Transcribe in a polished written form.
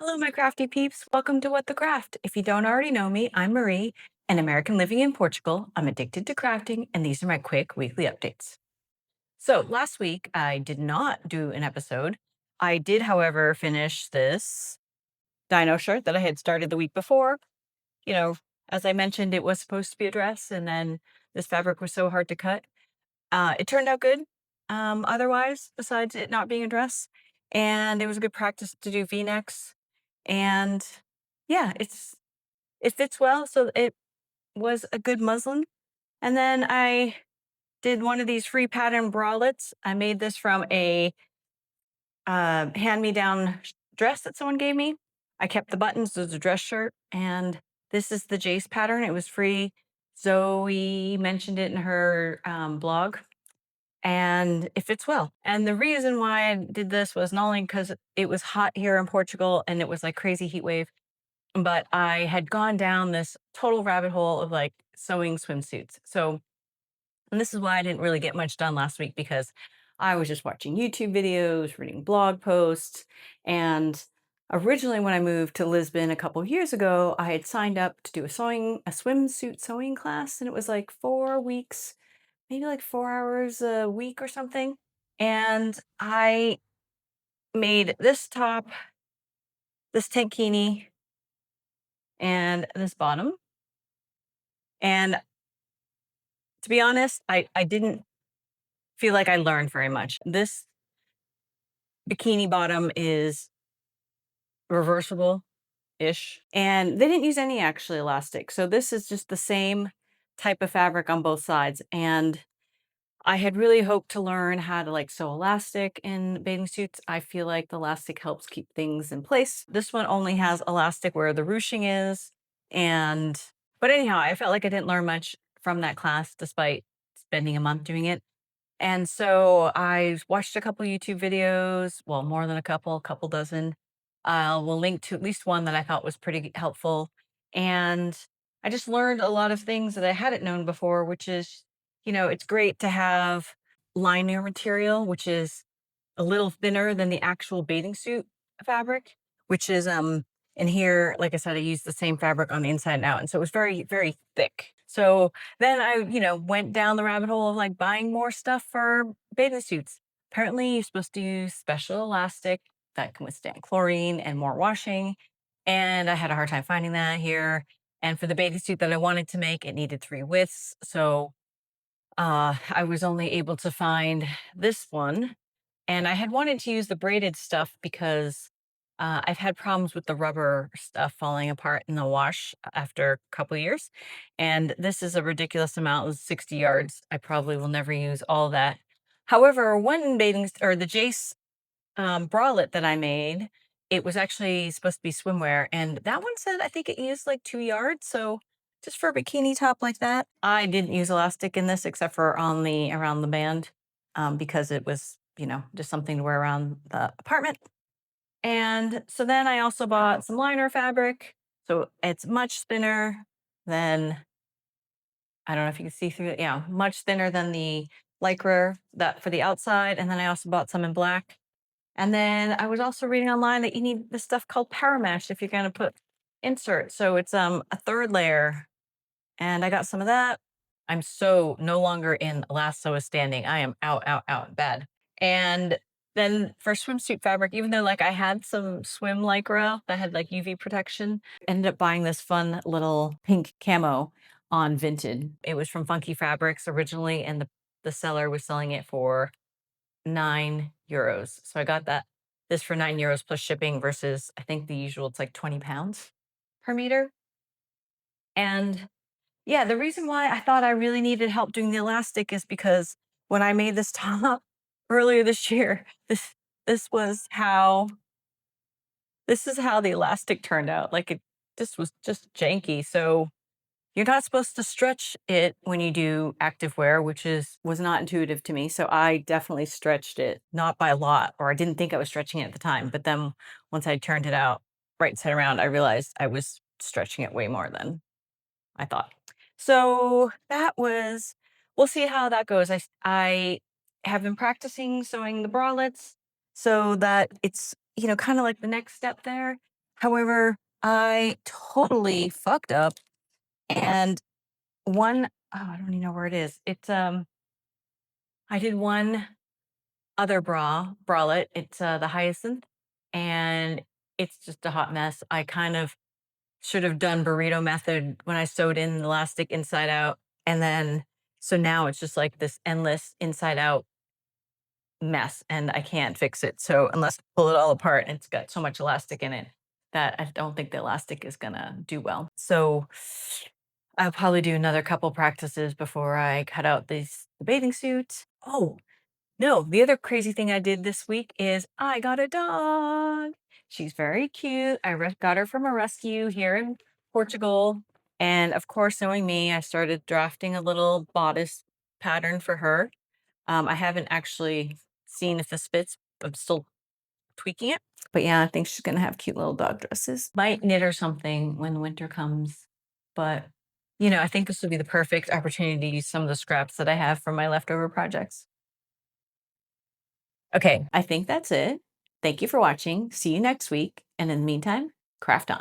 Hello, my crafty peeps. Welcome to What the Craft. If you don't already know me, I'm Marie, an American living in Portugal. I'm addicted to crafting, and these are my quick weekly updates. So, last week, I did not do an episode. I did, however, finish this dino shirt that I had started the week before. You know, as I mentioned, it was supposed to be a dress, and then this fabric was so hard to cut. It turned out good, otherwise, besides it not being a dress. And it was a good practice to do V-necks. And yeah, it fits well. So it was a good muslin. And then I did one of these free pattern bralettes. I made this from a hand-me-down dress that someone gave me. I kept the buttons. It was a dress shirt. And this is the Jace pattern. It was free. Zoe mentioned it in her blog and it fits well. And the reason why I did this was not only because it was hot here in Portugal and it was like crazy heat wave, but I had gone down this total rabbit hole of like sewing swimsuits. So, and this is why I didn't really get much done last week because I was just watching YouTube videos, reading blog posts. And originally, when I moved to Lisbon a couple of years ago, I had signed up to do a swimsuit sewing class, and it was like 4 weeks, maybe like 4 hours a week or something. And I made this top, this tankini, and this bottom. And to be honest, I didn't feel like I learned very much. This bikini bottom is reversible ish, and they didn't use any actually elastic. So this is just the same type of fabric on both sides. And I had really hoped to learn how to like sew elastic in bathing suits. I feel like the elastic helps keep things in place. This one only has elastic where the ruching is. And, but anyhow, I felt like I didn't learn much from that class despite spending a month doing it. And so I watched a couple YouTube videos, well, more than a couple dozen. I will link to at least one that I thought was pretty helpful. And I just learned a lot of things that I hadn't known before, which is, it's great to have liner material, which is a little thinner than the actual bathing suit fabric, which is in here, like I said, I used the same fabric on the inside and out. And so it was very, very thick. So then I, went down the rabbit hole of like buying more stuff for bathing suits. Apparently, you're supposed to use special elastic that can withstand chlorine and more washing. And I had a hard time finding that here. And for the bathing suit that I wanted to make, it needed 3 widths. So I was only able to find this one, and I had wanted to use the braided stuff because I've had problems with the rubber stuff falling apart in the wash after a couple years. And this is a ridiculous amount, it was 60 yards. I probably will never use all that. However, or the Jace bralette that I made, it was actually supposed to be swimwear. And that one said, I think it used like 2 yards. So just for a bikini top like that, I didn't use elastic in this except for on the around the band because it was, just something to wear around the apartment. And so then I also bought some liner fabric. So it's much thinner than, I don't know if you can see through it. Yeah, much thinner than the lycra that for the outside. And then I also bought some in black. And then I was also reading online that you need this stuff called power mesh if you're going to put insert. So it's a third layer, and I got some of that. I'm so no longer in last sew is standing. I am out, out, out bad. And then for swimsuit fabric, even though like I had some swim lycra that had like UV protection, ended up buying this fun little pink camo on Vinted. It was from Funky Fabrics originally, and the seller was selling it for €9. So I got this for €9 plus shipping versus I think the usual it's like 20 pounds per meter. And yeah, the reason why I thought I really needed help doing the elastic is because when I made this top earlier this year, this was how this is how the elastic turned out. Like it just was just janky. So you're not supposed to stretch it when you do activewear, which was not intuitive to me. So I definitely stretched it, not by a lot, or I didn't think I was stretching it at the time. But then once I turned it out right side around, I realized I was stretching it way more than I thought. So we'll see how that goes. I have been practicing sewing the bralettes so that it's, kind of like the next step there. However, I totally fucked up and I don't even know where it is. I did one other bralette. It's the Hyacinth, and it's just a hot mess. I kind of should have done burrito method when I sewed in the elastic inside out, and then so now it's just like this endless inside out mess, and I can't fix it. So unless I pull it all apart, and it's got so much elastic in it that I don't think the elastic is gonna do well. So I'll probably do another couple practices before I cut out the bathing suit. Oh, no, the other crazy thing I did this week is I got a dog. She's very cute. Got her from a rescue here in Portugal. And of course, knowing me, I started drafting a little bodice pattern for her. I haven't actually seen if this fits. I'm still tweaking it. But yeah, I think she's gonna have cute little dog dresses. Might knit her something when winter comes. But I think this would be the perfect opportunity to use some of the scraps that I have from my leftover projects. Okay, I think that's it. Thank you for watching. See you next week. And in the meantime, craft on.